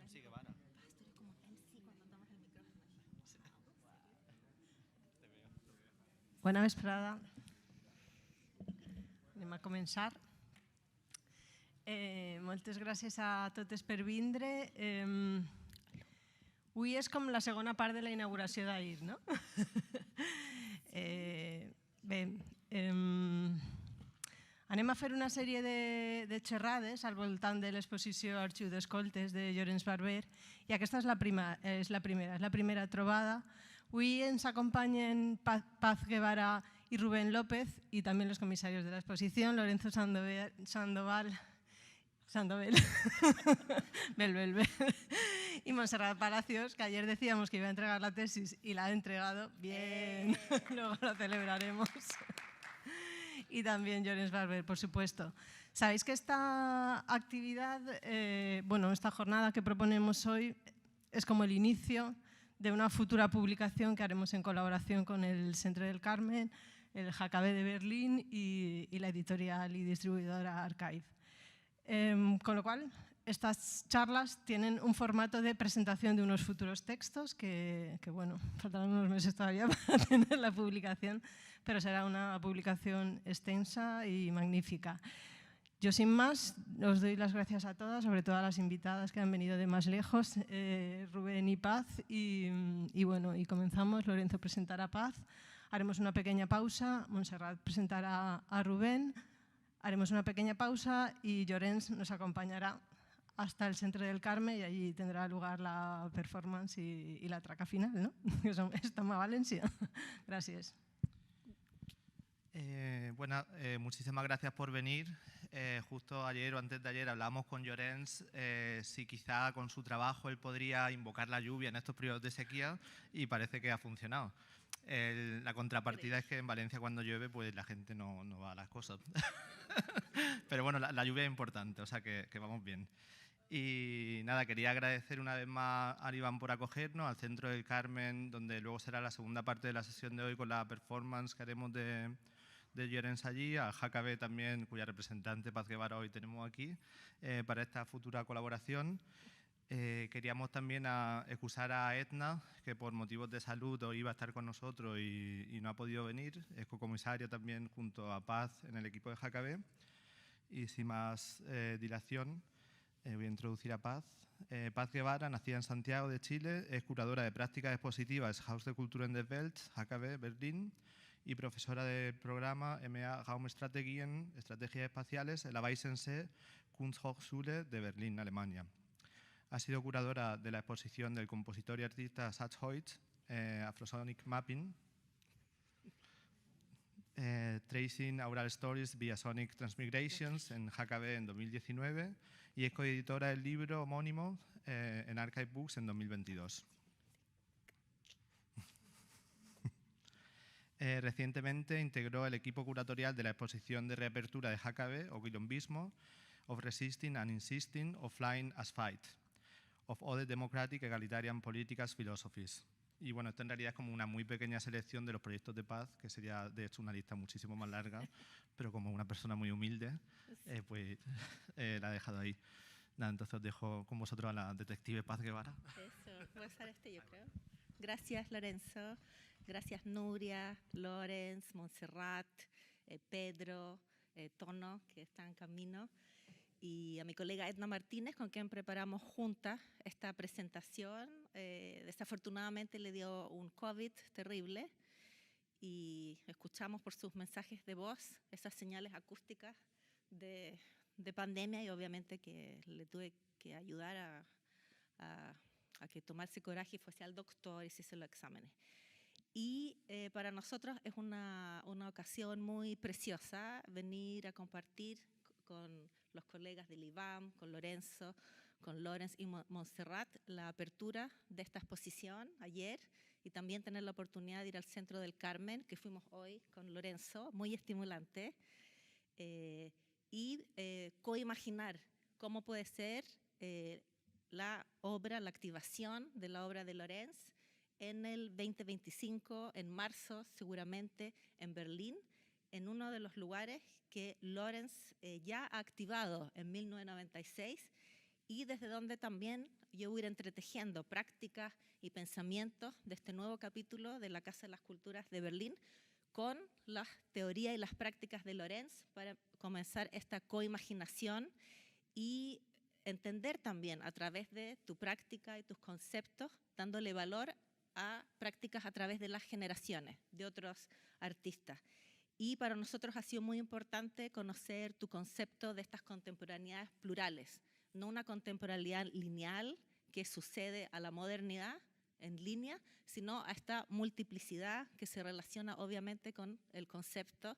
MC Guevara. Estoy como MC cuando tomas el micrófono. Sí. Te veo. Bona vesprada. Anem a començar. Moltes gràcies a totes per vindre. Avui és com la segona part de la inauguració d'ahir, no? Bé, anem a fer una sèrie de xerrades al voltant de l'exposició Arxiu d'Escoltes de Llorenç Barber i aquesta és la primera trobada. Avui ens acompanyen Paz Guevara y Rubén López y también los comisarios de la exposición, Lorenzo Sandoval y Montserrat Palacios, que ayer decíamos que iba a entregar la tesis y la ha entregado. Bien, luego lo celebraremos. Y también Llorenç Barber, por supuesto. Sabéis que esta actividad, esta jornada que proponemos hoy es como el inicio de una futura publicación que haremos en colaboración con el Centre del Carmen, el HKB de Berlín y la editorial y distribuidora Archive. Con lo cual, estas charlas tienen un formato de presentación de unos futuros textos que faltarán unos meses todavía para tener la publicación, pero será una publicación extensa y magnífica. Yo, sin más, os doy las gracias a todas, sobre todo a las invitadas que han venido de más lejos, Rubén y Paz, y comenzamos. Lorenzo presentará a Paz, haremos una pequeña pausa, Montserrat presentará a Rubén, haremos una pequeña pausa y Llorenç nos acompañará hasta el Centre del Carmen y allí tendrá lugar la performance y la traca final, ¿no? Estamos a Valencia. Gracias. Muchísimas gracias por venir. Justo ayer o antes de ayer hablamos con Llorenç si quizá con su trabajo él podría invocar la lluvia en estos periodos de sequía y parece que ha funcionado. La contrapartida es que en Valencia cuando llueve pues la gente no va a las cosas. Pero bueno, la lluvia es importante, o sea que vamos bien. Y nada, quería agradecer una vez más a Iván por acogernos, al Centro del Carmen, donde luego será la segunda parte de la sesión de hoy con la performance que haremos de Llorenç allí, al HKB también, cuya representante Paz Guevara hoy tenemos aquí, para esta futura colaboración. Queríamos también excusar a Edna, que por motivos de salud hoy iba a estar con nosotros y no ha podido venir, es cocomisaria también junto a Paz en el equipo de HKB. Y sin más dilación, voy a introducir a Paz. Paz Guevara, nacida en Santiago de Chile, es curadora de prácticas expositivas Haus de Kultur in der Welt, HKB, Berlín, y profesora del programa MA Raumstrategien, Estrategias Espaciales, en la Weissensee Kunsthochschule de Berlín, Alemania. Ha sido curadora de la exposición del compositor y artista Satch Hoyt, Afrosonic Mapping, Tracing Aural Stories via Sonic Transmigrations en HKB en 2019 y es coeditora del libro homónimo en Archive Books en 2022. Recientemente integró el equipo curatorial de la exposición de reapertura de HKB o Quilombismo, of Resisting and Insisting, Offline as Fight, of Other Democratic Egalitarian Political Philosophies. Y bueno, esto en realidad es como una muy pequeña selección de los proyectos de paz, que sería de hecho una lista muchísimo más larga, pero como una persona muy humilde, la he dejado ahí. Nada, entonces os dejo con vosotros a la detective Paz Guevara. Eso, voy a usar yo creo. Gracias, Lorenzo. Gracias, Nuria, Lorenz, Montserrat, Pedro, Tono, que está en camino, y a mi colega Edna Martínez, con quien preparamos juntas esta presentación. Desafortunadamente le dio un COVID terrible y escuchamos por sus mensajes de voz esas señales acústicas de pandemia y obviamente que le tuve que ayudar a que tomase coraje y fuese al doctor y se hizo los exámenes. Y para nosotros es una ocasión muy preciosa venir a compartir con los colegas del IBAM, con Lorenzo, con Lorenz y Montserrat, la apertura de esta exposición ayer y también tener la oportunidad de ir al Centro del Carmen, que fuimos hoy con Lorenzo, muy estimulante, y coimaginar cómo puede ser la obra, la activación de la obra de Lorenz en el 2025, en marzo seguramente, en Berlín, en uno de los lugares que Lorenz ya ha activado en 1996 y desde donde también yo voy a ir entretejiendo prácticas y pensamientos de este nuevo capítulo de la Casa de las Culturas de Berlín con las teorías y las prácticas de Lorenz para comenzar esta coimaginación y entender también a través de tu práctica y tus conceptos, dándole valor a prácticas a través de las generaciones de otros artistas. Y para nosotros ha sido muy importante conocer tu concepto de estas contemporaneidades plurales, no una contemporaneidad lineal que sucede a la modernidad en línea, sino a esta multiplicidad que se relaciona obviamente con el concepto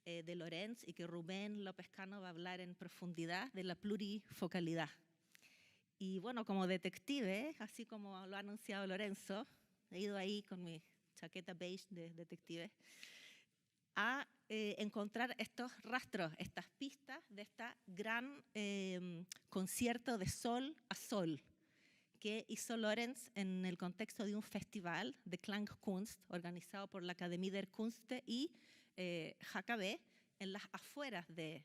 de Lorenz y que Rubén López Cano va a hablar en profundidad de la plurifocalidad. Y bueno, como detective, así como lo ha anunciado Lorenzo, he ido ahí con mi chaqueta beige de detective, a encontrar estos rastros, estas pistas de este gran concierto de sol a sol que hizo Lorenz en el contexto de un festival de Klangkunst organizado por la Akademie der Künste y HKW en las afueras de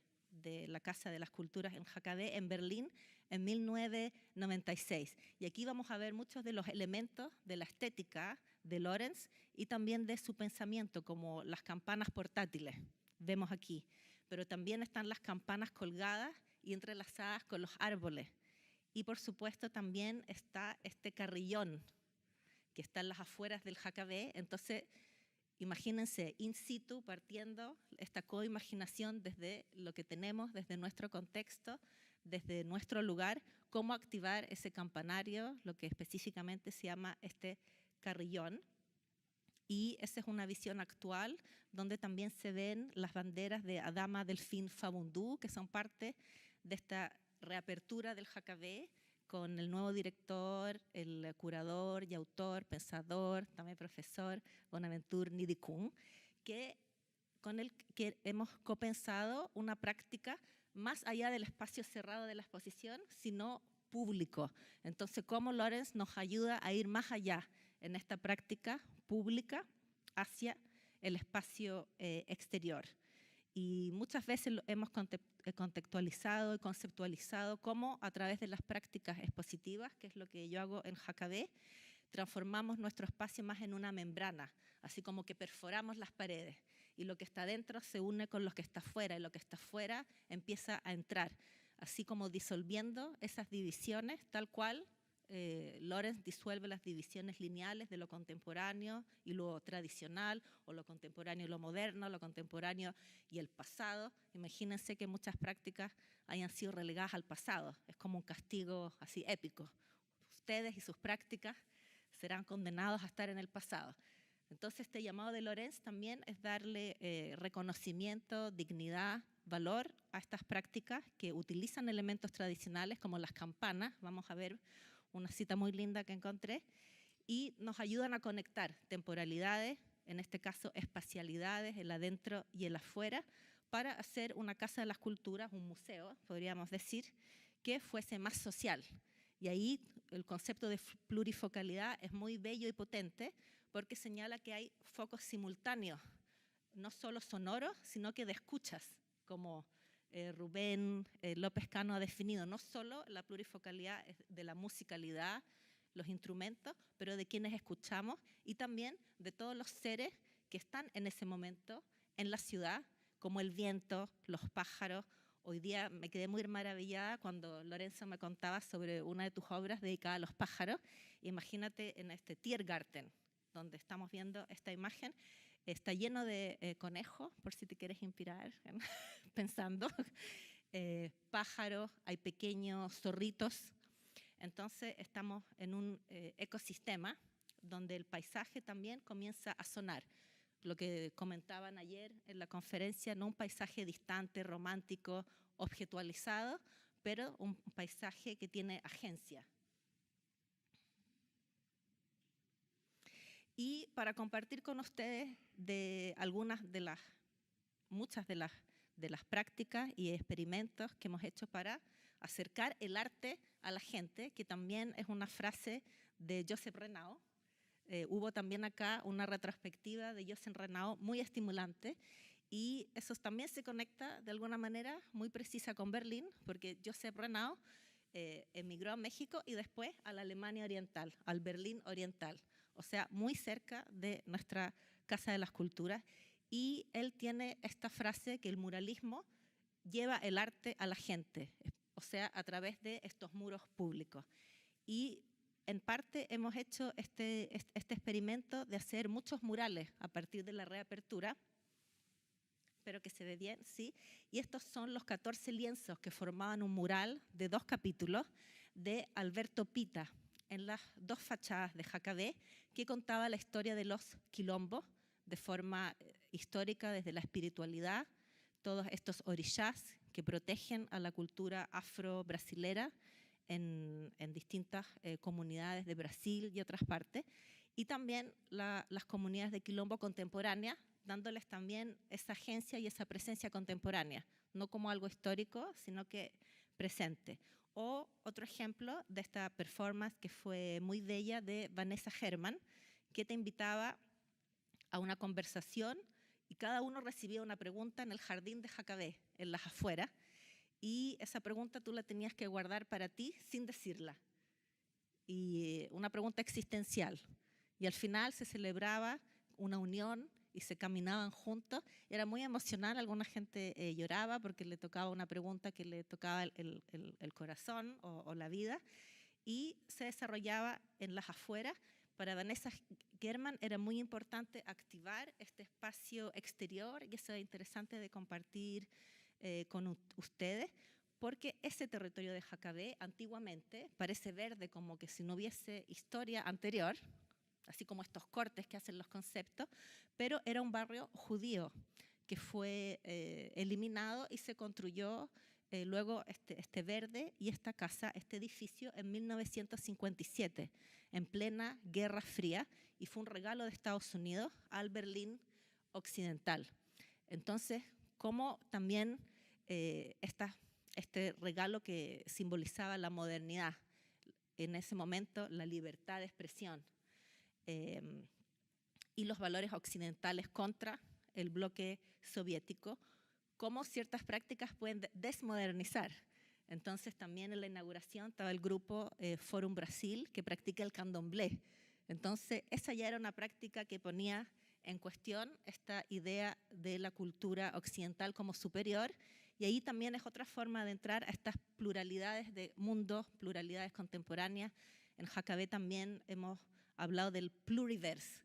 la Casa de las Culturas en HKW en Berlín en 1996. Y aquí vamos a ver muchos de los elementos de la estética de Lorenz y también de su pensamiento, como las campanas portátiles, vemos aquí. Pero también están las campanas colgadas y entrelazadas con los árboles. Y por supuesto también está este carrillón que está en las afueras del HKW. Entonces, imagínense, in situ, partiendo esta coimaginación desde lo que tenemos, desde nuestro contexto, desde nuestro lugar, cómo activar ese campanario, lo que específicamente se llama este carrillón. Y esa es una visión actual donde también se ven las banderas de Adama Delphine Fabundú, que son parte de esta reapertura del HKW con el nuevo director, el curador y autor, pensador, también profesor, Bonaventure Nidikun, con el que hemos copensado una práctica más allá del espacio cerrado de la exposición, sino público. Entonces, cómo Lorenz nos ayuda a ir más allá en esta práctica pública hacia el espacio exterior. Y muchas veces lo hemos contextualizado y conceptualizado cómo a través de las prácticas expositivas, que es lo que yo hago en HKW, transformamos nuestro espacio más en una membrana, así como que perforamos las paredes y lo que está dentro se une con lo que está afuera y lo que está afuera empieza a entrar, así como disolviendo esas divisiones, tal cual Lorenz disuelve las divisiones lineales de lo contemporáneo y lo tradicional, o lo contemporáneo y lo moderno, lo contemporáneo y el pasado. Imagínense que muchas prácticas hayan sido relegadas al pasado, es como un castigo así épico. Ustedes y sus prácticas serán condenados a estar en el pasado. Entonces este llamado de Lorenz también es darle reconocimiento, dignidad, valor a estas prácticas que utilizan elementos tradicionales como las campanas, vamos a ver una cita muy linda que encontré, y nos ayudan a conectar temporalidades, en este caso espacialidades, el adentro y el afuera, para hacer una casa de las culturas, un museo, podríamos decir, que fuese más social. Y ahí el concepto de plurifocalidad es muy bello y potente, porque señala que hay focos simultáneos, no solo sonoros, sino que de escuchas, como Rubén López Cano ha definido, no solo la plurifocalidad de la musicalidad, los instrumentos, pero de quienes escuchamos y también de todos los seres que están en ese momento en la ciudad, como el viento, los pájaros. Hoy día me quedé muy maravillada cuando Lorenzo me contaba sobre una de tus obras dedicada a los pájaros. Imagínate en este Tiergarten, donde estamos viendo esta imagen, está lleno de conejos, por si te quieres inspirar pensando, pájaros, hay pequeños zorritos. Entonces estamos en un ecosistema donde el paisaje también comienza a sonar. Lo que comentaban ayer en la conferencia, no un paisaje distante, romántico, objetualizado, pero un paisaje que tiene agencia. Y para compartir con ustedes de muchas de las prácticas y experimentos que hemos hecho para acercar el arte a la gente, que también es una frase de Joseph Renaud. Hubo también acá una retrospectiva de Joseph Renaud muy estimulante, y eso también se conecta de alguna manera muy precisa con Berlín, porque Joseph Renaud emigró a México y después a la Alemania Oriental, al Berlín Oriental, o sea, muy cerca de nuestra Casa de las Culturas. Y él tiene esta frase que el muralismo lleva el arte a la gente, o sea, a través de estos muros públicos. Y en parte hemos hecho este experimento de hacer muchos murales a partir de la reapertura. Espero que se ve bien, ¿sí? Y estos son los 14 lienzos que formaban un mural de 2 capítulos de Alberto Pita en las 2 fachadas de Jacabé, que contaba la historia de los quilombos de forma histórica, desde la espiritualidad, todos estos orixás que protegen a la cultura afro-brasilera en distintas comunidades de Brasil y otras partes, y también las comunidades de quilombo contemporáneas, dándoles también esa agencia y esa presencia contemporánea, no como algo histórico, sino que presente. O otro ejemplo de esta performance que fue muy bella de Vanessa Herman, que te invitaba a una conversación y cada uno recibía una pregunta en el jardín de Jacabé, en las afueras, y esa pregunta tú la tenías que guardar para ti sin decirla. Y una pregunta existencial. Y al final se celebraba una unión y se caminaban juntos. Era muy emocional, alguna gente lloraba porque le tocaba una pregunta que le tocaba el corazón o la vida, y se desarrollaba en las afueras. Para Vanessa Herman era muy importante activar este espacio exterior, y eso es interesante de compartir con ustedes, porque ese territorio de Jacabé antiguamente parece verde, como que si no hubiese historia anterior, así como estos cortes que hacen los conceptos, pero era un barrio judío que fue eliminado y se construyó luego este verde y esta casa, este edificio, en 1957, en plena Guerra Fría, y fue un regalo de Estados Unidos al Berlín Occidental. Entonces, como también este regalo que simbolizaba la modernidad, en ese momento la libertad de expresión, y los valores occidentales contra el bloque soviético, cómo ciertas prácticas pueden desmodernizar. Entonces también en la inauguración estaba el grupo Forum Brasil, que practica el candomblé. Entonces esa ya era una práctica que ponía en cuestión esta idea de la cultura occidental como superior, y ahí también es otra forma de entrar a estas pluralidades de mundos, pluralidades contemporáneas. En Jacabé también hemos hablado del pluriverse,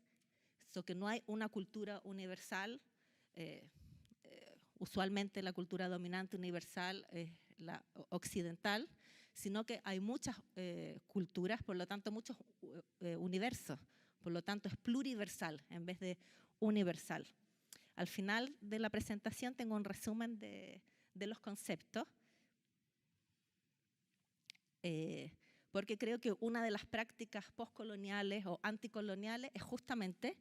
que no hay una cultura universal. Usualmente la cultura dominante universal es la occidental, sino que hay muchas culturas, por lo tanto muchos universos, por lo tanto es pluriversal en vez de universal. Al final de la presentación tengo un resumen de los conceptos, porque creo que una de las prácticas postcoloniales o anticoloniales es justamente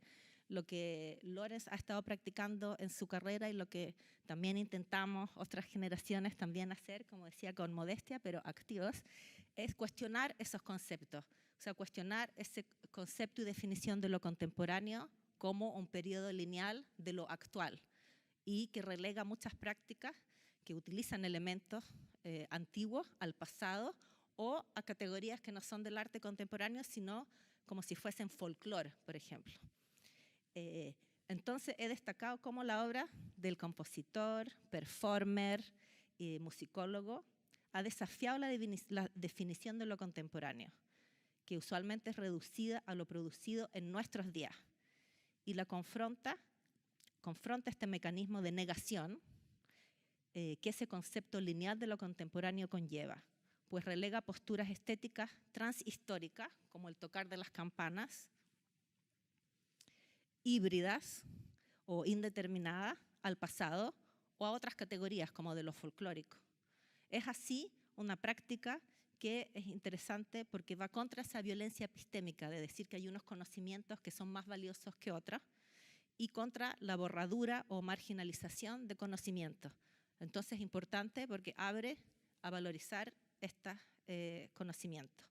lo que Lorenz ha estado practicando en su carrera y lo que también intentamos otras generaciones también hacer, como decía, con modestia, pero activos, es cuestionar esos conceptos. O sea, cuestionar ese concepto y definición de lo contemporáneo como un periodo lineal de lo actual, y que relega muchas prácticas que utilizan elementos antiguos al pasado o a categorías que no son del arte contemporáneo, sino como si fuesen folclore, por ejemplo. Entonces he destacado cómo la obra del compositor, performer y musicólogo ha desafiado la definición de lo contemporáneo, que usualmente es reducida a lo producido en nuestros días, y la confronta este mecanismo de negación que ese concepto lineal de lo contemporáneo conlleva, pues relega posturas estéticas transhistóricas, como el tocar de las campanas, híbridas o indeterminadas al pasado o a otras categorías como de lo folclórico. Es así una práctica que es interesante porque va contra esa violencia epistémica de decir que hay unos conocimientos que son más valiosos que otros, y contra la borradura o marginalización de conocimientos. Entonces es importante porque abre a valorizar estos conocimientos.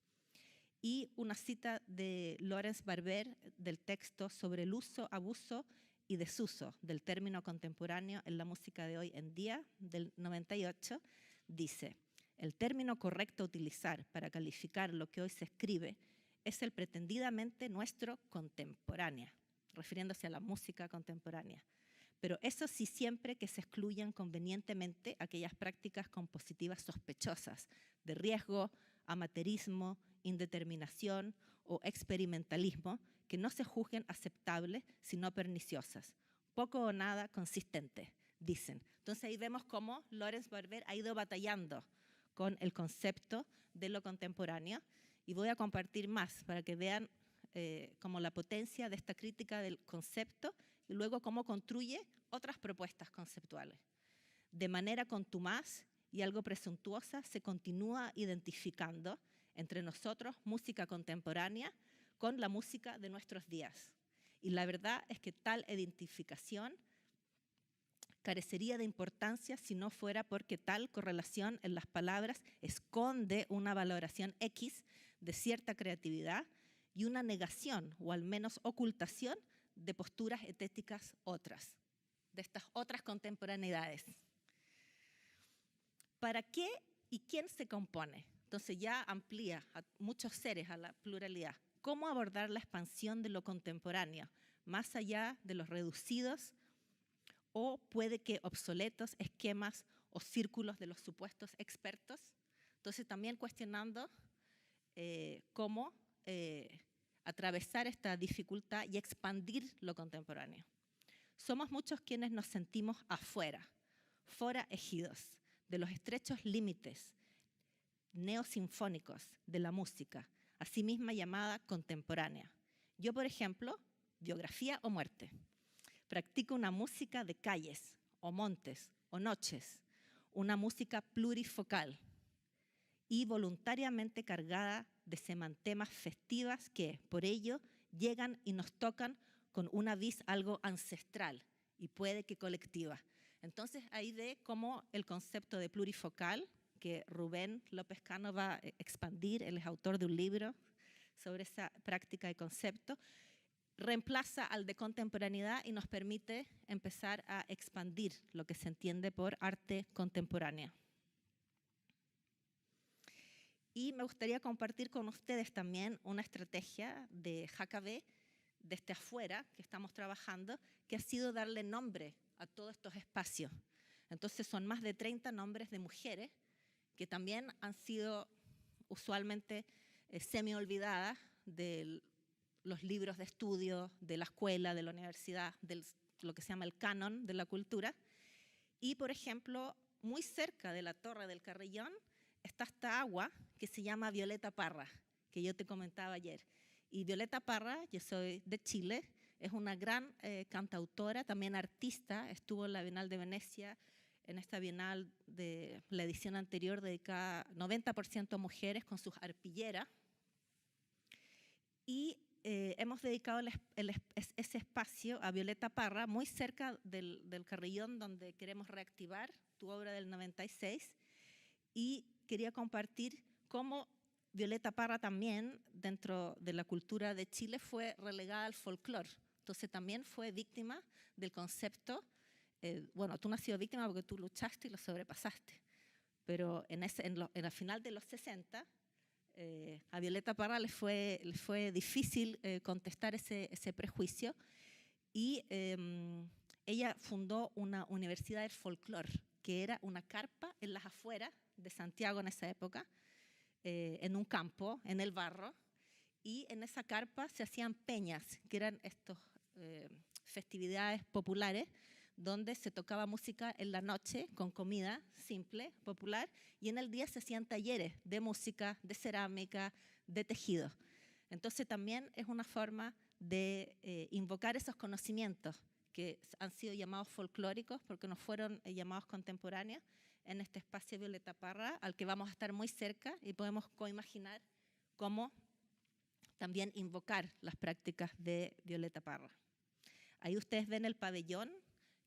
Y una cita de Lorenz Barber del texto sobre el uso, abuso y desuso del término contemporáneo en la música de hoy en día, del 98, dice: El término correcto a utilizar para calificar lo que hoy se escribe es el pretendidamente nuestro contemporánea, refiriéndose a la música contemporánea. Pero eso sí, siempre que se excluyan convenientemente aquellas prácticas compositivas sospechosas de riesgo, amateurismo, indeterminación o experimentalismo que no se juzguen aceptables sino perniciosas, poco o nada consistentes, dicen. Entonces ahí vemos cómo Lawrence Barber ha ido batallando con el concepto de lo contemporáneo, y voy a compartir más para que vean como la potencia de esta crítica del concepto y luego cómo construye otras propuestas conceptuales. De manera contumaz y algo presuntuosa se continúa identificando entre nosotros música contemporánea con la música de nuestros días. Y la verdad es que tal identificación carecería de importancia si no fuera porque tal correlación en las palabras esconde una valoración X de cierta creatividad y una negación o al menos ocultación de posturas estéticas otras, de estas otras contemporaneidades. ¿Para qué y quién se compone? Entonces ya amplía a muchos seres, a la pluralidad. ¿Cómo abordar la expansión de lo contemporáneo, más allá de los reducidos o puede que obsoletos esquemas o círculos de los supuestos expertos? Entonces también cuestionando cómo atravesar esta dificultad y expandir lo contemporáneo. Somos muchos quienes nos sentimos afuera, forajidos de los estrechos límites neosinfónicos de la música, asimismo llamada contemporánea. Yo, por ejemplo, biografía o muerte. Practico una música de calles, o montes, o noches, una música plurifocal y voluntariamente cargada de semantemas festivas que, por ello, llegan y nos tocan con una vis algo ancestral y puede que colectiva. Entonces, ahí ve cómo el concepto de plurifocal, que Rubén López Cano va a expandir, él es autor de un libro sobre esa práctica y concepto, reemplaza al de contemporaneidad y nos permite empezar a expandir lo que se entiende por arte contemporánea. Y me gustaría compartir con ustedes también una estrategia de JKB, desde afuera, que estamos trabajando, que ha sido darle nombre a todos estos espacios. Entonces son más de 30 nombres de mujeres que también han sido usualmente semi-olvidadas de los libros de estudio, de la escuela, de la universidad, de lo que se llama el canon de la cultura. Y, por ejemplo, muy cerca de la Torre del Carrillón está esta agua que se llama Violeta Parra, que yo te comentaba ayer. Y Violeta Parra, yo soy de Chile, es una gran cantautora, también artista, estuvo en la Bienal de Venecia, en esta Bienal de la edición anterior dedicada 90% a mujeres con sus arpilleras. Y hemos dedicado ese espacio a Violeta Parra, muy cerca del Carrillón, donde queremos reactivar tu obra del 96. Y quería compartir cómo Violeta Parra también, dentro de la cultura de Chile, fue relegada al folclore. Entonces también fue víctima del concepto, bueno, tú no has sido víctima porque tú luchaste y lo sobrepasaste, pero en la final de los 60, a Violeta Parra le fue difícil contestar ese prejuicio y ella fundó una universidad del folclore, que era una carpa en las afueras de Santiago en esa época, en un campo, en el barro, y en esa carpa se hacían peñas, que eran estas festividades populares, donde se tocaba música en la noche con comida simple, popular, y en el día se hacían talleres de música, de cerámica, de tejido. Entonces también es una forma de invocar esos conocimientos que han sido llamados folclóricos porque no fueron llamados contemporáneos en este espacio Violeta Parra, al que vamos a estar muy cerca y podemos coimaginar cómo también invocar las prácticas de Violeta Parra. Ahí ustedes ven el pabellón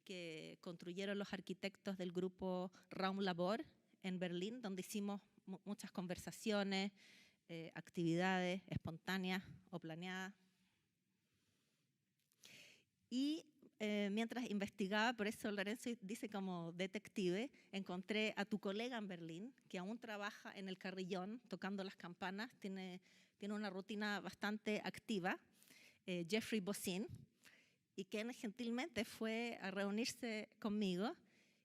que construyeron los arquitectos del grupo Raum Labor en Berlín, donde hicimos muchas conversaciones, actividades espontáneas o planeadas. Y mientras investigaba, por eso Lorenzo dice como detective, encontré a tu colega en Berlín, que aún trabaja en el carrillón, tocando las campanas, tiene una rutina bastante activa, Jeffrey Bossin, y quien gentilmente fue a reunirse conmigo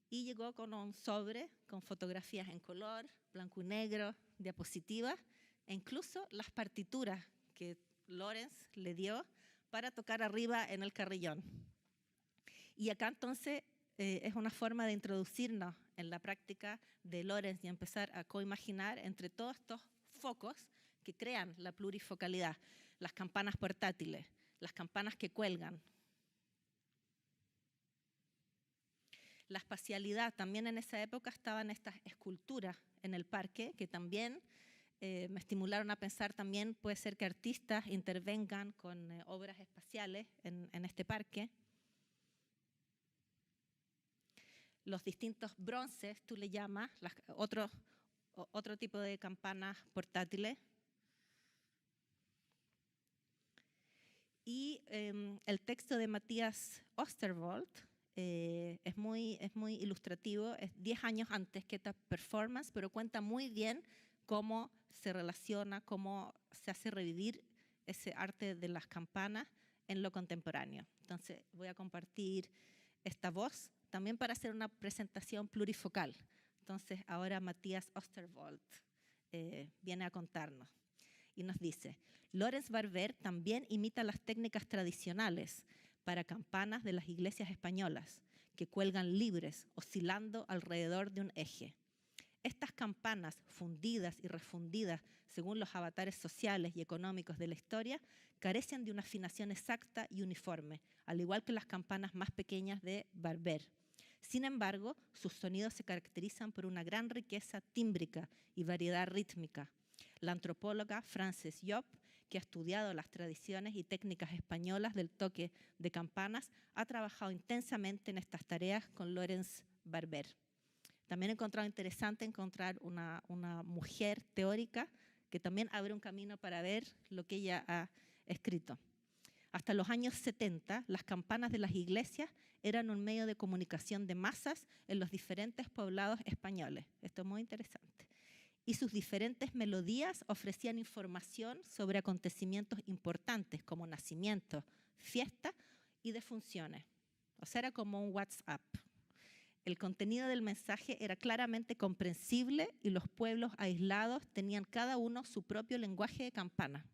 y llegó con un sobre con fotografías en color, blanco y negro, diapositivas, e incluso las partituras que Lorenz le dio para tocar arriba en el carrillón. Y acá entonces es una forma de introducirnos en la práctica de Lorenz y empezar a coimaginar entre todos estos focos que crean la plurifocalidad, las campanas portátiles, las campanas que cuelgan. La espacialidad, también en esa época estaban estas esculturas en el parque que también me estimularon a pensar también puede ser que artistas intervengan con obras espaciales en este parque. Los distintos bronces, tú le llamas, otro tipo de campanas portátiles. Y el texto de Matthias Osterwald es muy ilustrativo, es 10 años antes que esta performance, pero cuenta muy bien cómo se relaciona, cómo se hace revivir ese arte de las campanas en lo contemporáneo. Entonces voy a compartir esta voz también para hacer una presentación plurifocal. Entonces ahora Matthias Osterwald viene a contarnos y nos dice: Lorenz Barber también imita las técnicas tradicionales para campanas de las iglesias españolas, que cuelgan libres, oscilando alrededor de un eje. Estas campanas, fundidas y refundidas según los avatares sociales y económicos de la historia, carecen de una afinación exacta y uniforme, al igual que las campanas más pequeñas de Barber. Sin embargo, sus sonidos se caracterizan por una gran riqueza tímbrica y variedad rítmica. La antropóloga Frances Job, que ha estudiado las tradiciones y técnicas españolas del toque de campanas, ha trabajado intensamente en estas tareas con Lorenz Barber. También he encontrado interesante encontrar una mujer teórica que también abre un camino para ver lo que ella ha escrito. Hasta los años 70, las campanas de las iglesias eran un medio de comunicación de masas en los diferentes poblados españoles. Esto es muy interesante. Y sus diferentes melodías ofrecían información sobre acontecimientos importantes como nacimientos, fiestas y defunciones. O sea, era como un WhatsApp. El contenido del mensaje era claramente comprensible y los pueblos aislados tenían cada uno su propio lenguaje de campana.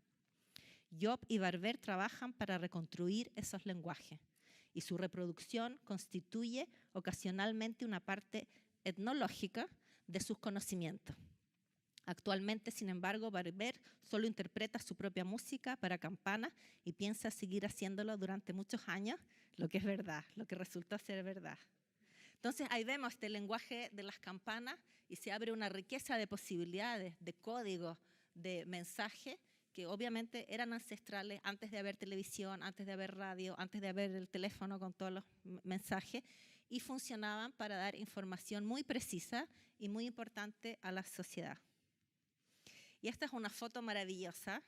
Job y Barber trabajan para reconstruir esos lenguajes y su reproducción constituye ocasionalmente una parte etnológica de sus conocimientos. Actualmente, sin embargo, Barber solo interpreta su propia música para campanas y piensa seguir haciéndolo durante muchos años, lo que es verdad, lo que resultó ser verdad. Entonces ahí vemos este lenguaje de las campanas y se abre una riqueza de posibilidades, de códigos, de mensajes que obviamente eran ancestrales antes de haber televisión, antes de haber radio, antes de haber el teléfono con todos los mensajes y funcionaban para dar información muy precisa y muy importante a la sociedad. Y esta es una foto maravillosa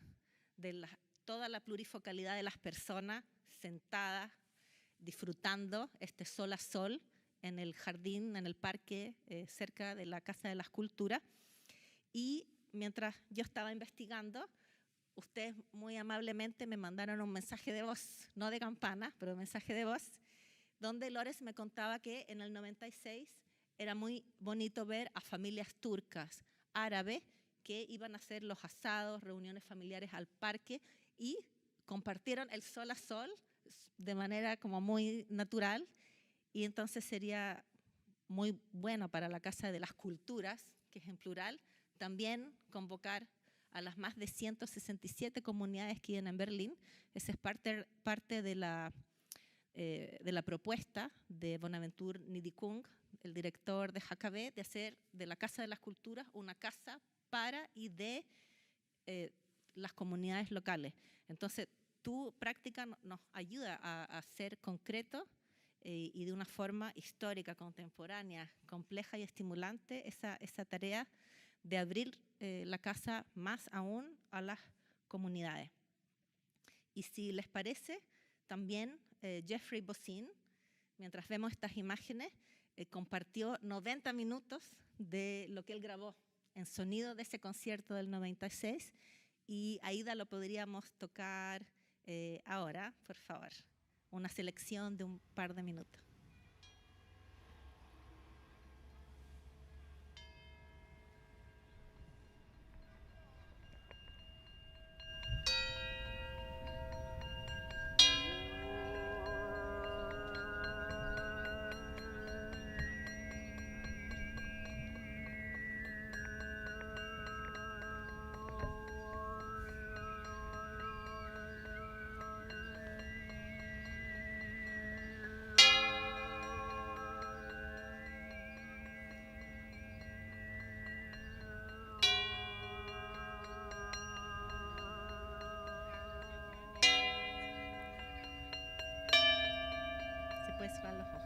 de toda la plurifocalidad de las personas sentadas, disfrutando este sol a sol en el jardín, en el parque, cerca de la Casa de las Culturas. Y mientras yo estaba investigando, ustedes muy amablemente me mandaron un mensaje de voz, no de campana, pero un mensaje de voz, donde Lorenz me contaba que en el 96 era muy bonito ver a familias turcas, árabes, que iban a hacer los asados, reuniones familiares al parque y compartieron el sol a sol de manera como muy natural. Y entonces sería muy bueno para la Casa de las Culturas, que es en plural, también convocar a las más de 167 comunidades que viven en Berlín. Esa es parte de la propuesta de Bonaventure Nidikung, el director de HKB, de hacer de la Casa de las Culturas una casa para y de las comunidades locales. Entonces, tu práctica nos ayuda a ser concreto y de una forma histórica, contemporánea, compleja y estimulante esa tarea de abrir la casa más aún a las comunidades. Y si les parece, también Jeffrey Bossin mientras vemos estas imágenes, compartió 90 minutos de lo que él grabó en sonido de ese concierto del 96, y Aida lo podríamos tocar ahora, por favor. Una selección de un par de minutos. Puedes cerrar los ojos.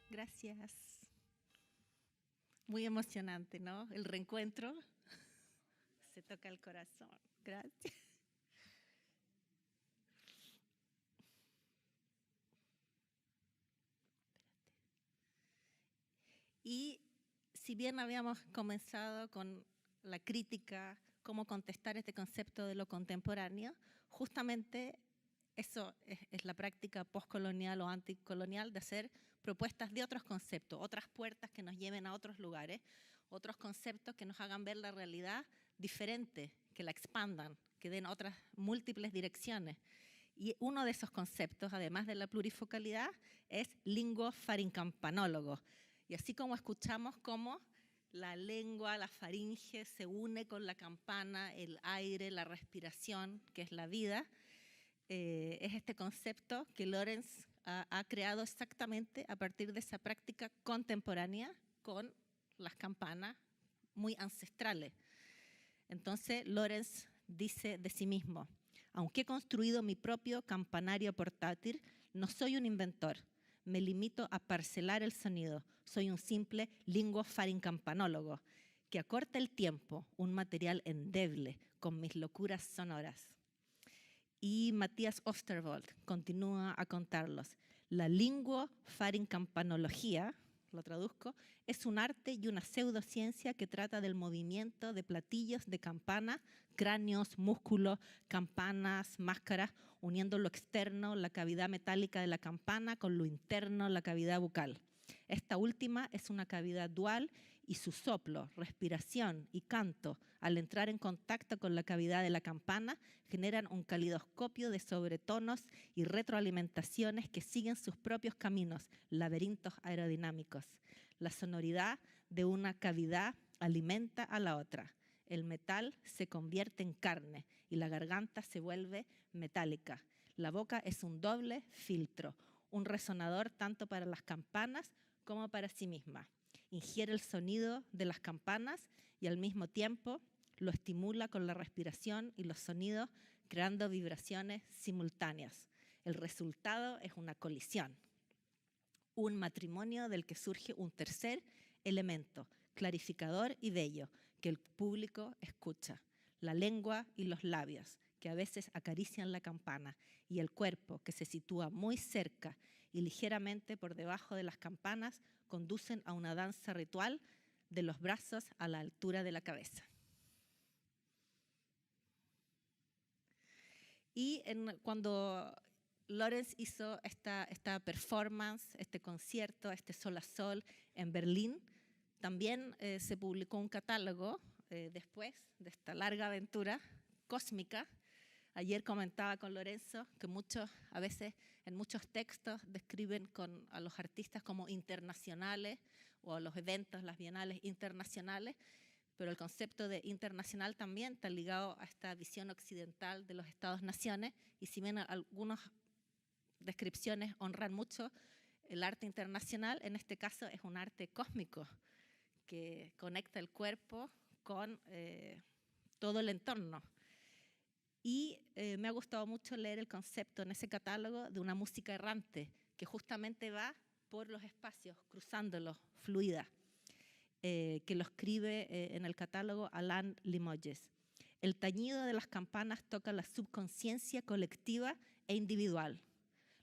Gracias. Muy emocionante, ¿no? El reencuentro. Se toca el corazón. Gracias. Y si bien habíamos comenzado con la crítica, cómo contestar este concepto de lo contemporáneo, justamente eso es la práctica postcolonial o anticolonial, de hacer propuestas de otros conceptos, otras puertas que nos lleven a otros lugares, otros conceptos que nos hagan ver la realidad diferente, que la expandan, que den otras múltiples direcciones. Y uno de esos conceptos, además de la plurifocalidad, es linguo-faringampanólogo. Y así como escuchamos cómo la lengua, la faringe, se une con la campana, el aire, la respiración, que es la vida, es este concepto que Lorenz ha creado exactamente a partir de esa práctica contemporánea con las campanas muy ancestrales. Entonces Lorenz dice de sí mismo: aunque he construido mi propio campanario portátil, no soy un inventor. Me limito a parcelar el sonido. Soy un simple linguo-faringampanólogo que acorta el tiempo, un material endeble con mis locuras sonoras. Y Matías Osterwald continúa a contarlos. La linguo-faringampanología, lo traduzco, es un arte y una pseudociencia que trata del movimiento de platillos de campana, cráneos, músculos, campanas, máscaras, uniendo lo externo, la cavidad metálica de la campana, con lo interno, la cavidad bucal. Esta última es una cavidad dual y su soplo, respiración y canto, al entrar en contacto con la cavidad de la campana, generan un calidoscopio de sobretonos y retroalimentaciones que siguen sus propios caminos, laberintos aerodinámicos. La sonoridad de una cavidad alimenta a la otra. El metal se convierte en carne y la garganta se vuelve metálica. La boca es un doble filtro, un resonador tanto para las campanas como para sí misma. Ingiere el sonido de las campanas y al mismo tiempo lo estimula con la respiración y los sonidos, creando vibraciones simultáneas. El resultado es una colisión, un matrimonio del que surge un tercer elemento, clarificador y bello, que el público escucha: la lengua y los labios, que a veces acarician la campana, y el cuerpo, que se sitúa muy cerca y ligeramente por debajo de las campanas, conducen a una danza ritual de los brazos a la altura de la cabeza. Y cuando Lorenz hizo esta performance, este concierto, este Sol a Sol en Berlín, también se publicó un catálogo después de esta larga aventura cósmica. Ayer comentaba con Lorenzo que a veces en muchos textos describen a los artistas como internacionales o a los eventos, las bienales internacionales, pero el concepto de internacional también está ligado a esta visión occidental de los Estados-naciones, y si bien algunas descripciones honran mucho el arte internacional, en este caso es un arte cósmico que conecta el cuerpo con todo el entorno. Y me ha gustado mucho leer el concepto en ese catálogo de una música errante que justamente va por los espacios, cruzándolos, fluida, que lo escribe en el catálogo Alain Limoges. El tañido de las campanas toca la subconsciencia colectiva e individual.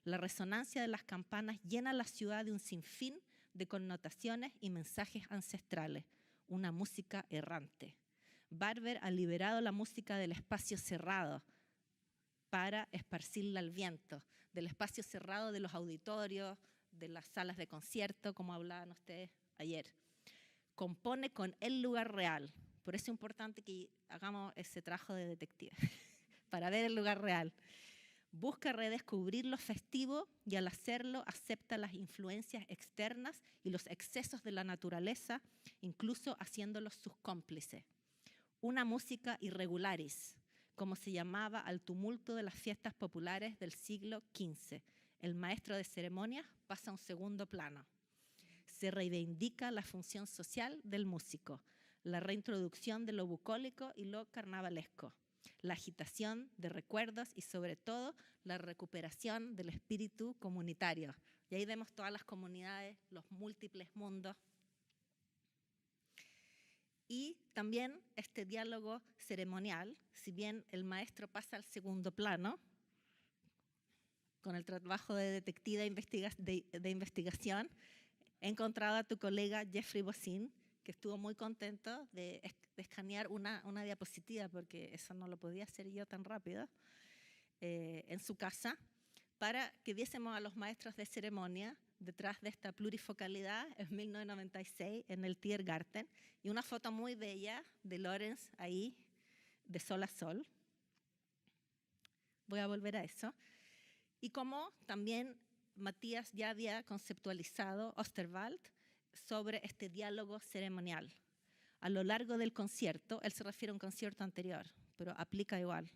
La resonancia de las campanas llena la ciudad de un sinfín de connotaciones y mensajes ancestrales, una música errante. Barber ha liberado la música del espacio cerrado para esparcirla al viento, del espacio cerrado de los auditorios, de las salas de concierto, como hablaban ustedes ayer. Compone con el lugar real. Por eso es importante que hagamos ese trabajo de detective, para ver el lugar real. Busca redescubrir lo festivo y al hacerlo acepta las influencias externas y los excesos de la naturaleza, incluso haciéndolos sus cómplices. Una música irregularis, como se llamaba al tumulto de las fiestas populares del siglo XV. El maestro de ceremonias pasa a un segundo plano. Se reivindica la función social del músico, la reintroducción de lo bucólico y lo carnavalesco, la agitación de recuerdos y sobre todo la recuperación del espíritu comunitario. Y ahí vemos todas las comunidades, los múltiples mundos. Y también este diálogo ceremonial, si bien el maestro pasa al segundo plano, con el trabajo de detective de investigación, he encontrado a tu colega Jeffrey Bossin, que estuvo muy contento de escanear una diapositiva, porque eso no lo podía hacer yo tan rápido, en su casa, para que viésemos a los maestros de ceremonia detrás de esta plurifocalidad en 1996 en el Tiergarten, y una foto muy bella de Lorenz ahí, de sol a sol. Voy a volver a eso. Y como también Matías ya había conceptualizado Osterwald sobre este diálogo ceremonial. A lo largo del concierto, él se refiere a un concierto anterior, pero aplica igual.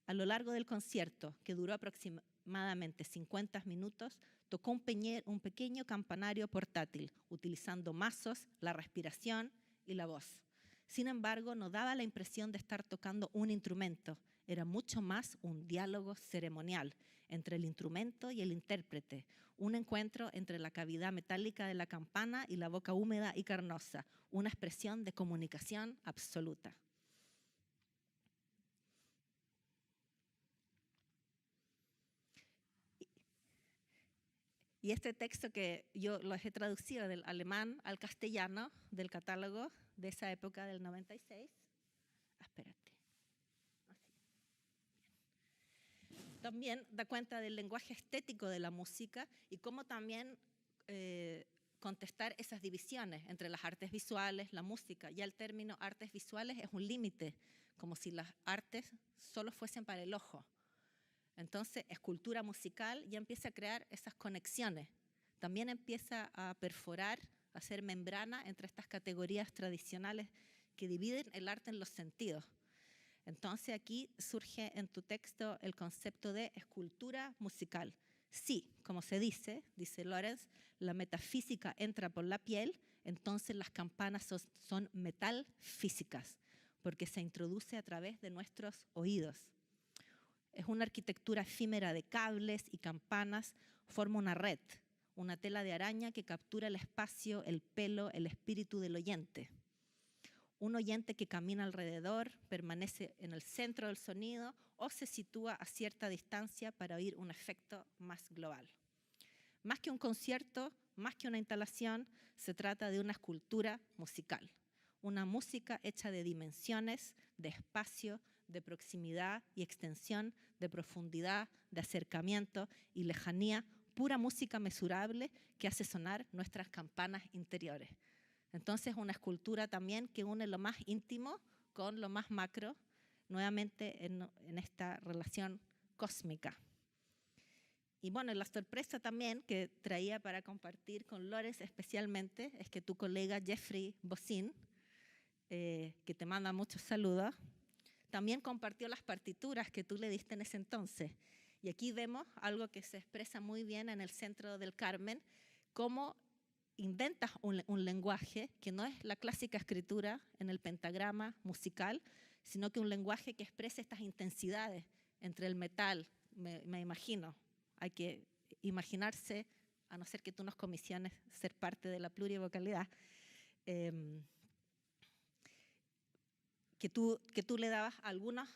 A lo largo del concierto, que duró aproximadamente 50 minutos, tocó un pequeño campanario portátil, utilizando mazos, la respiración y la voz. Sin embargo, no daba la impresión de estar tocando un instrumento, era mucho más un diálogo ceremonial entre el instrumento y el intérprete, un encuentro entre la cavidad metálica de la campana y la boca húmeda y carnosa, una expresión de comunicación absoluta. Y este texto que yo lo he traducido del alemán al castellano, del catálogo de esa época del 96. Espérate. También da cuenta del lenguaje estético de la música y cómo también contestar esas divisiones entre las artes visuales, la música. Ya el término artes visuales es un límite, como si las artes solo fuesen para el ojo. Entonces, escultura musical ya empieza a crear esas conexiones. También empieza a perforar, a hacer membrana entre estas categorías tradicionales que dividen el arte en los sentidos. Entonces, aquí surge en tu texto el concepto de escultura musical. Sí, como se dice Lorenz, la metafísica entra por la piel, entonces las campanas son metal físicas, porque se introduce a través de nuestros oídos. Es una arquitectura efímera de cables y campanas, forma una red, una tela de araña que captura el espacio, el pelo, el espíritu del oyente. Un oyente que camina alrededor, permanece en el centro del sonido o se sitúa a cierta distancia para oír un efecto más global. Más que un concierto, más que una instalación, se trata de una escultura musical. Una música hecha de dimensiones, de espacio, de proximidad y extensión, de profundidad, de acercamiento y lejanía, pura música mesurable que hace sonar nuestras campanas interiores. Entonces, una escultura también que une lo más íntimo con lo más macro, nuevamente en esta relación cósmica. Y bueno, la sorpresa también que traía para compartir con Lorenz especialmente es que tu colega Jeffrey Bossin, que te manda muchos saludos, también compartió las partituras que tú le diste en ese entonces. Y aquí vemos algo que se expresa muy bien en el Centro del Carmen, cómo inventas un lenguaje que no es la clásica escritura en el pentagrama musical, sino que un lenguaje que expresa estas intensidades entre el metal, me imagino. Hay que imaginarse, a no ser que tú nos comisiones ser parte de la plurivocalidad, que tú le dabas a algunos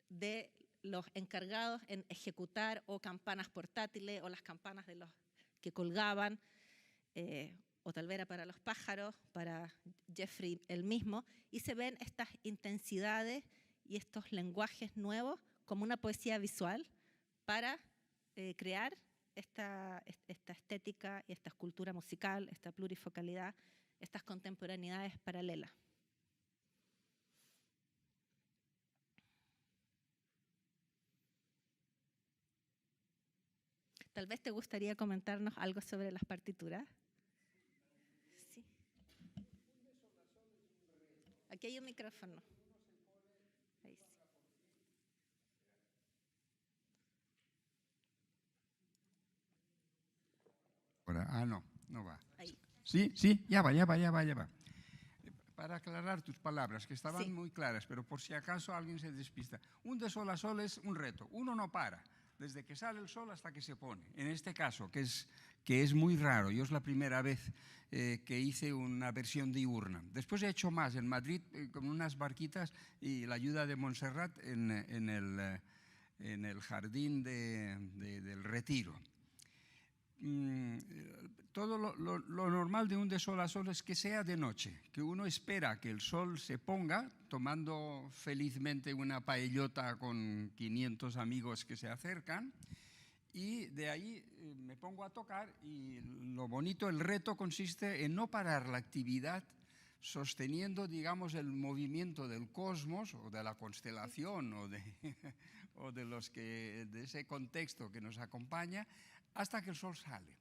de los encargados en ejecutar o campanas portátiles o las campanas de los que colgaban, o tal vez era para los pájaros, para Jeffrey él mismo, y se ven estas intensidades y estos lenguajes nuevos como una poesía visual para crear esta estética y esta escultura musical, esta plurifocalidad, estas contemporaneidades paralelas. Tal vez te gustaría comentarnos algo sobre las partituras. Sí. Aquí hay un micrófono. Ahí sí. Ah, no va. Ahí. Sí, ya va. Para aclarar tus palabras, que estaban muy claras, pero por si acaso alguien se despista. Un de sol a sol es un reto. Uno no para, desde que sale el sol hasta que se pone. En este caso, que es muy raro. Yo es la primera vez que hice una versión diurna. Después he hecho más en Madrid con unas barquitas y la ayuda de Montserrat en el jardín del Retiro. Todo lo normal de un de sol a sol es que sea de noche, que uno espera que el sol se ponga, tomando felizmente una paellota con 500 amigos que se acercan, y de ahí me pongo a tocar, y lo bonito, el reto consiste en no parar la actividad, sosteniendo, digamos, el movimiento del cosmos o de la constelación o de ese contexto que nos acompaña, hasta que el sol sale.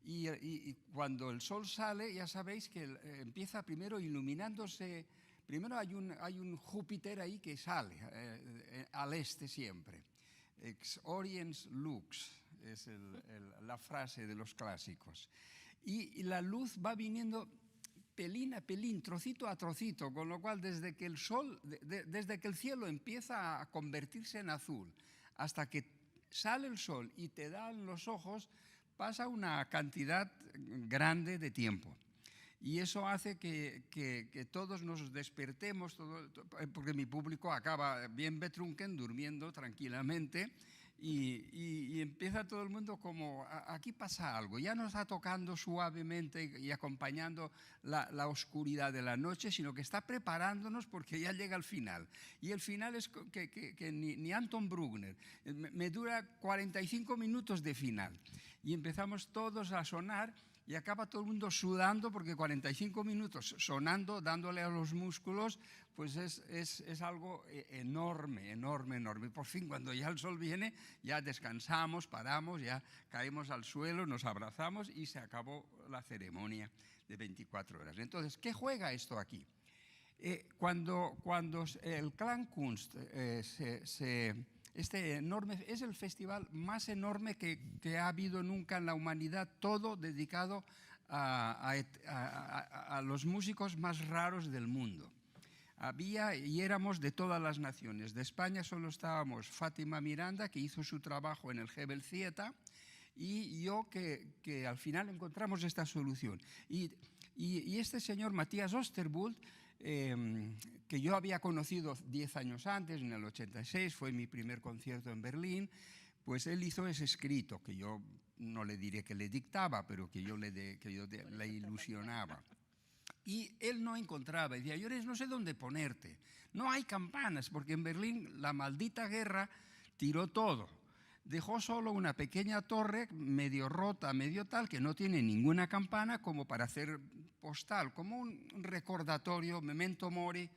Y cuando el sol sale, ya sabéis que empieza primero iluminándose. Primero hay un Júpiter ahí que sale al este siempre. Ex oriens lux es la frase de los clásicos. Y la luz va viniendo pelín a pelín, trocito a trocito, con lo cual desde que el cielo empieza a convertirse en azul hasta que sale el sol y te dan los ojos, pasa una cantidad grande de tiempo. Y eso hace que todos nos despertemos, porque mi público acaba bien betrunken, durmiendo tranquilamente, y empieza todo el mundo como, aquí pasa algo, ya no está tocando suavemente y acompañando la oscuridad de la noche, sino que está preparándonos porque ya llega el final. Y el final es que ni Anton Bruckner, me dura 45 minutos de final. Y empezamos todos a sonar. y acaba todo el mundo sudando porque 45 minutos sonando, dándole a los músculos, pues es algo enorme, enorme, enorme. Por fin, cuando ya el sol viene, ya descansamos, paramos, ya caemos al suelo, nos abrazamos y se acabó la ceremonia de 24 horas. Entonces, ¿qué juega esto aquí? Cuando el Klangkunst este enorme, es el festival más enorme que ha habido nunca en la humanidad, todo dedicado a los músicos más raros del mundo. Había y éramos de todas las naciones. De España solo estábamos Fátima Miranda, que hizo su trabajo en el Hebel Theater, y yo que al final encontramos esta solución. Y este señor Matthias Osterbult, que yo había conocido 10 años antes, en el 86, fue mi primer concierto en Berlín, pues él hizo ese escrito, que yo no le diré que le dictaba, pero que yo le ilusionaba. Y él no encontraba, decía, Llorens, no sé dónde ponerte, no hay campanas, porque en Berlín la maldita guerra tiró todo. Dejó solo una pequeña torre medio rota, medio tal, que no tiene ninguna campana, como para hacer postal, como un recordatorio, memento mori,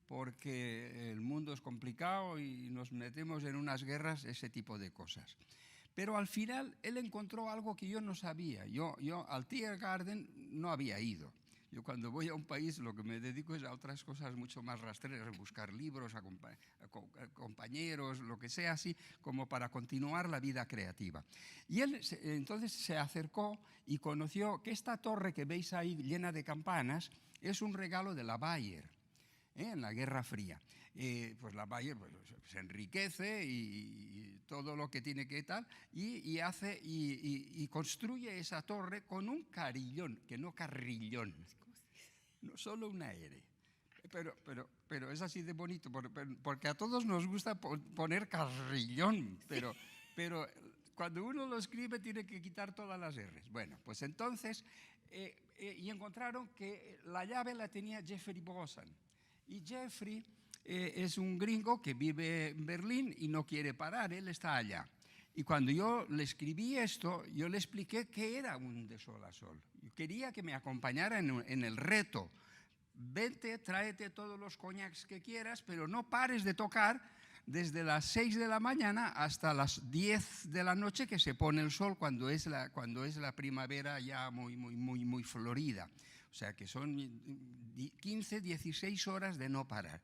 porque el mundo es complicado y nos metemos en unas guerras, ese tipo de cosas. Pero al final él encontró algo que yo no sabía. Yo al Tiergarten no había ido. Yo cuando voy a un país lo que me dedico es a otras cosas mucho más rastreras, a buscar libros, a compañeros, lo que sea así, como para continuar la vida creativa. Y él entonces se acercó y conoció que esta torre que veis ahí llena de campanas es un regalo de la Bayer, en la Guerra Fría. Pues la Bayer se enriquece y todo lo que tiene que tal, y construye esa torre con un carillón, que no carrillón. No solo una R, pero es así de bonito, porque a todos nos gusta poner carrillón, pero cuando uno lo escribe tiene que quitar todas las R's. Bueno, pues entonces, y encontraron que la llave la tenía Jeffrey Bosan, y Jeffrey es un gringo que vive en Berlín y no quiere parar, él está allá. Y cuando yo le escribí esto, yo le expliqué qué era un de sol a sol. Yo quería que me acompañara en el reto. Vente, tráete todos los coñacs que quieras, pero no pares de tocar desde las 6 de la mañana hasta las 10 de la noche, que se pone el sol cuando es la primavera ya muy florida. O sea que son 15, 16 horas de no parar.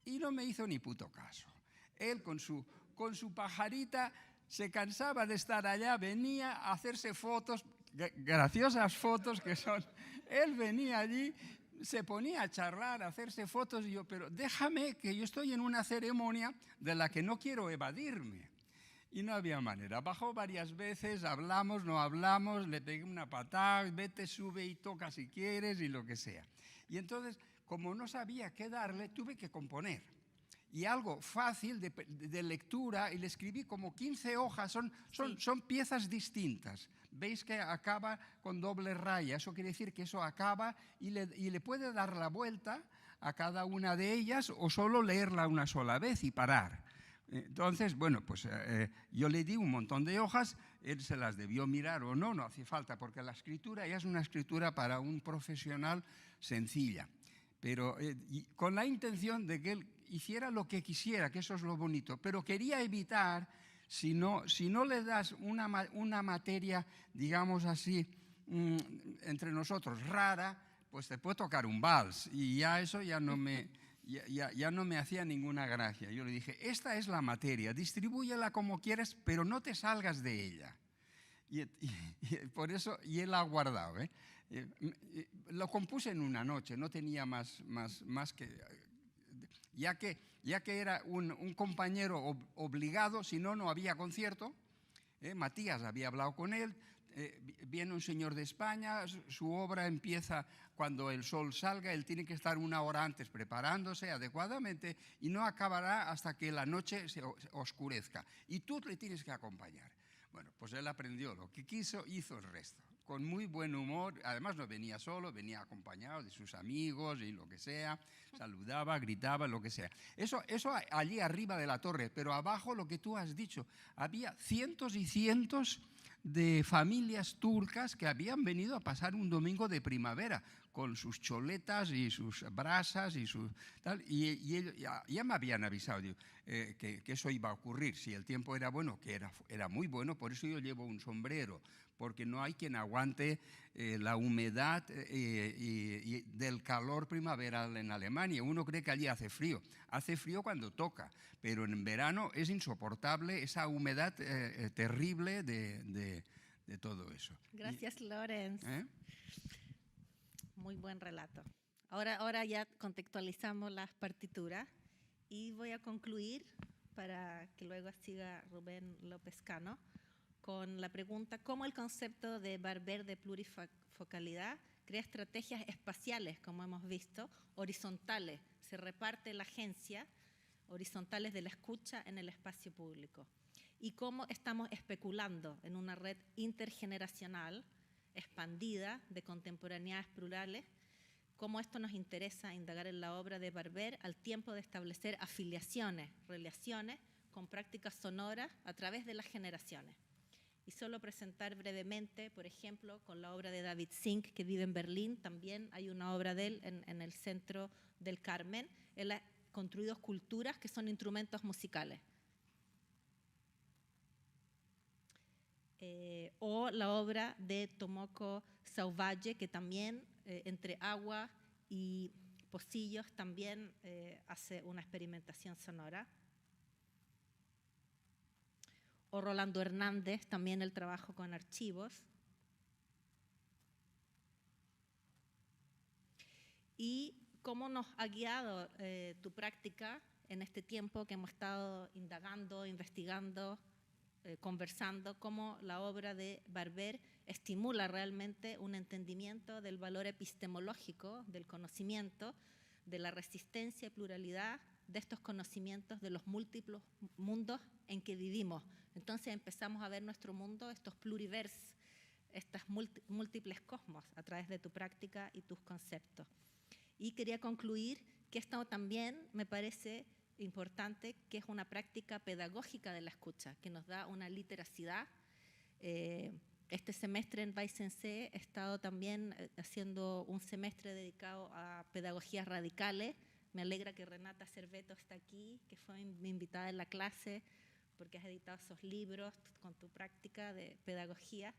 Y no me hizo ni puto caso. Él con su pajarita se cansaba de estar allá, venía a hacerse fotos, graciosas fotos que son. Él venía allí, se ponía a charlar, a hacerse fotos, y yo, pero déjame, que yo estoy en una ceremonia de la que no quiero evadirme. Y no había manera. Bajó varias veces, hablamos, no hablamos, le pegué una patada, vete, sube y toca si quieres y lo que sea. Y entonces, como no sabía qué darle, tuve que componer. Y algo fácil de lectura, y le escribí como 15 hojas, son piezas distintas. Veis que acaba con doble raya, eso quiere decir que eso acaba y le puede dar la vuelta a cada una de ellas o solo leerla una sola vez y parar. Entonces, bueno, pues yo le di un montón de hojas, él se las debió mirar o no, no hacía falta, porque la escritura ya es una escritura para un profesional sencilla, pero con la intención de que él hiciera lo que quisiera, que eso es lo bonito, pero quería evitar, si no le das una materia, digamos así, entre nosotros, rara, pues te puede tocar un vals, y ya eso ya no me hacía ninguna gracia. Yo le dije, esta es la materia, distribúyela como quieras, pero no te salgas de ella. Y por eso, y él la ha guardado. Lo compuse en una noche, no tenía más que... Ya que era un compañero obligado, si no, no había concierto. Matías había hablado con él, viene un señor de España, su obra empieza cuando el sol salga, él tiene que estar 1 hora antes preparándose adecuadamente y no acabará hasta que la noche se oscurezca. Y tú le tienes que acompañar. Bueno, pues él aprendió lo que quiso, hizo el resto. Con muy buen humor, además no venía solo, venía acompañado de sus amigos y lo que sea, saludaba, gritaba, lo que sea. Eso allí arriba de la torre, pero abajo lo que tú has dicho, había cientos y cientos de familias turcas que habían venido a pasar un domingo de primavera con sus choletas y sus brasas y sus tal, y ellos ya me habían avisado que eso iba a ocurrir si el tiempo era bueno, que era muy bueno. Por eso yo llevo un sombrero, porque no hay quien aguante la humedad y del calor primaveral en Alemania. Uno cree que allí hace frío cuando toca, pero en verano es insoportable esa humedad terrible de todo eso. Gracias, Lorenz. ¿Eh? Muy buen relato. Ahora ya contextualizamos las partituras y voy a concluir para que luego siga Rubén López Cano con la pregunta: ¿cómo el concepto de Barber de plurifocalidad crea estrategias espaciales, como hemos visto, horizontales? Se reparte la agencia, horizontales de la escucha en el espacio público. Y cómo estamos especulando en una red intergeneracional expandida de contemporaneidades plurales, cómo esto nos interesa indagar en la obra de Barber al tiempo de establecer afiliaciones, relaciones con prácticas sonoras a través de las generaciones. Y solo presentar brevemente, por ejemplo, con la obra de David Zink, que vive en Berlín. También hay una obra de él en el centro del Carmen. Él ha construido esculturas que son instrumentos musicales. O la obra de Tomoko Sauvalle, que también entre agua y pocillos también hace una experimentación sonora. O Rolando Hernández, también el trabajo con archivos. Y cómo nos ha guiado tu práctica en este tiempo que hemos estado indagando, investigando, conversando, cómo la obra de Barber estimula realmente un entendimiento del valor epistemológico del conocimiento, de la resistencia y pluralidad de estos conocimientos, de los múltiples mundos en que vivimos. Entonces empezamos a ver nuestro mundo, estos pluriversos, estas múltiples cosmos a través de tu práctica y tus conceptos. Y quería concluir que esto también me parece importante, que es una práctica pedagógica de la escucha, que nos da una literacidad. Este semestre en Weissensee he estado también haciendo un semestre dedicado a pedagogías radicales. Me alegra que Renata Cerveto está aquí, que fue mi invitada en la clase, porque has editado esos libros con tu práctica de pedagogía.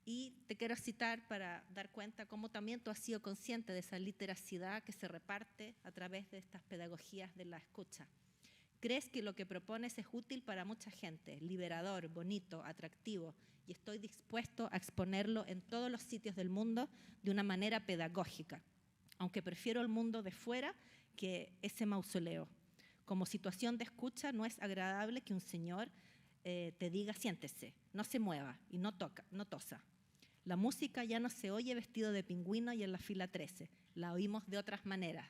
Y te quiero citar para dar cuenta cómo también tú has sido consciente de esa literacidad que se reparte a través de estas pedagogías de la escucha. Crees que lo que propones es útil para mucha gente, liberador, bonito, atractivo, y estoy dispuesto a exponerlo en todos los sitios del mundo de una manera pedagógica, aunque prefiero el mundo de fuera que ese mausoleo. Como situación de escucha no es agradable que un señor te diga siéntese, no se mueva y no tosa. La música ya no se oye vestido de pingüino y en la fila 13, la oímos de otras maneras.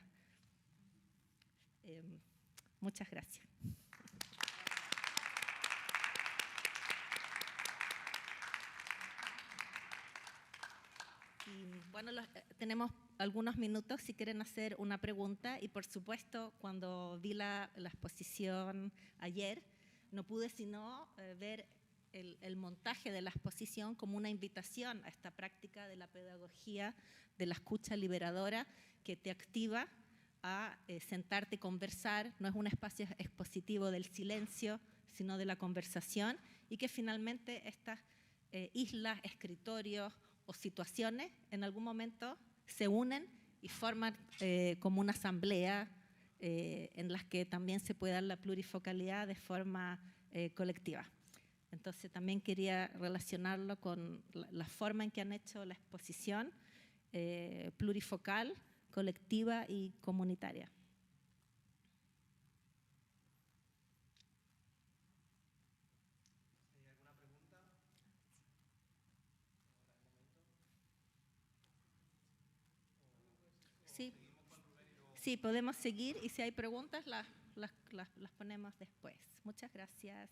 Muchas gracias. Y bueno, tenemos algunos minutos si quieren hacer una pregunta, y por supuesto cuando vi la exposición ayer no pude sino ver el montaje de la exposición como una invitación a esta práctica de la pedagogía de la escucha liberadora, que te activa a sentarte y conversar. No es un espacio expositivo del silencio, sino de la conversación, y que finalmente estas islas, escritorios o situaciones en algún momento se unen y forman como una asamblea en las que también se puede dar la plurifocalidad de forma colectiva. Entonces también quería relacionarlo con la forma en que han hecho la exposición plurifocal, colectiva y comunitaria. ¿Hay alguna pregunta? Sí, sí, podemos seguir, y si hay preguntas las ponemos después. Muchas gracias.